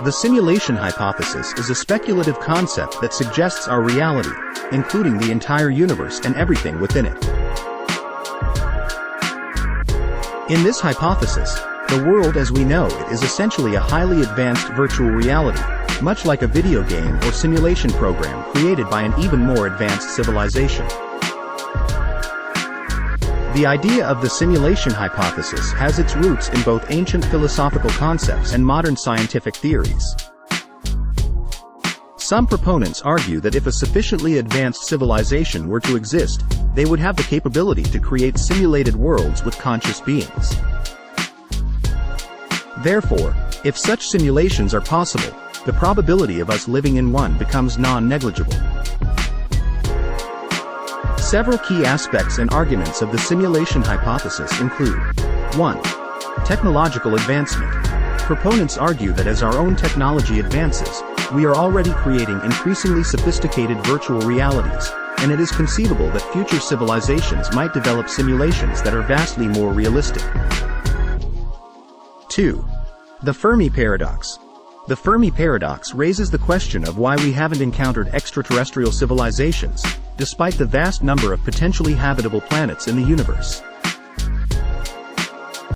The simulation hypothesis is a speculative concept that suggests our reality, including the entire universe and everything within it. In this hypothesis, the world as we know it is essentially a highly advanced virtual reality, much like a video game or simulation program created by an even more advanced civilization. The idea of the simulation hypothesis has its roots in both ancient philosophical concepts and modern scientific theories. Some proponents argue that if a sufficiently advanced civilization were to exist, they would have the capability to create simulated worlds with conscious beings. Therefore, if such simulations are possible, the probability of us living in one becomes non-negligible. Several key aspects and arguments of the simulation hypothesis include: 1. Technological advancement. Proponents argue that as our own technology advances, we are already creating increasingly sophisticated virtual realities, and it is conceivable that future civilizations might develop simulations that are vastly more realistic. 2. The Fermi paradox. The Fermi paradox raises the question of why we haven't encountered extraterrestrial civilizations, despite the vast number of potentially habitable planets in the universe.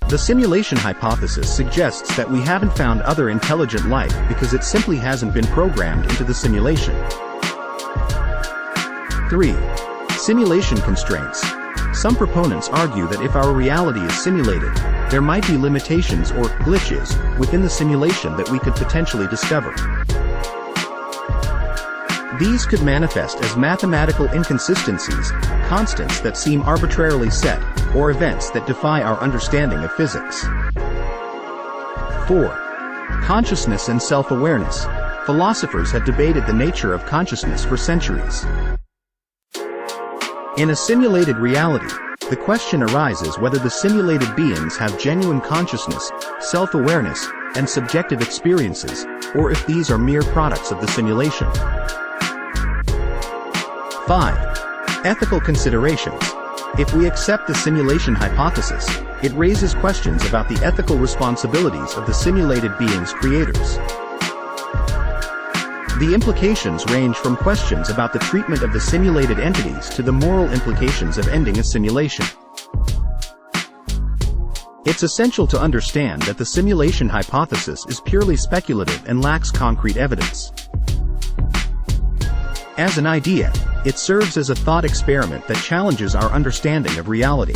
The simulation hypothesis suggests that we haven't found other intelligent life because it simply hasn't been programmed into the simulation. 3. Simulation constraints. Some proponents argue that if our reality is simulated, there might be limitations or glitches within the simulation that we could potentially discover. These could manifest as mathematical inconsistencies, constants that seem arbitrarily set, or events that defy our understanding of physics. 4. Consciousness and self-awareness. Philosophers have debated the nature of consciousness for centuries. In a simulated reality, the question arises whether the simulated beings have genuine consciousness, self-awareness, and subjective experiences, or if these are mere products of the simulation. 5. Ethical considerations. If we accept the simulation hypothesis, it raises questions about the ethical responsibilities of the simulated beings' creators. The implications range from questions about the treatment of the simulated entities to the moral implications of ending a simulation. It's essential to understand that the simulation hypothesis is purely speculative and lacks concrete evidence. As an idea, it serves as a thought experiment that challenges our understanding of reality.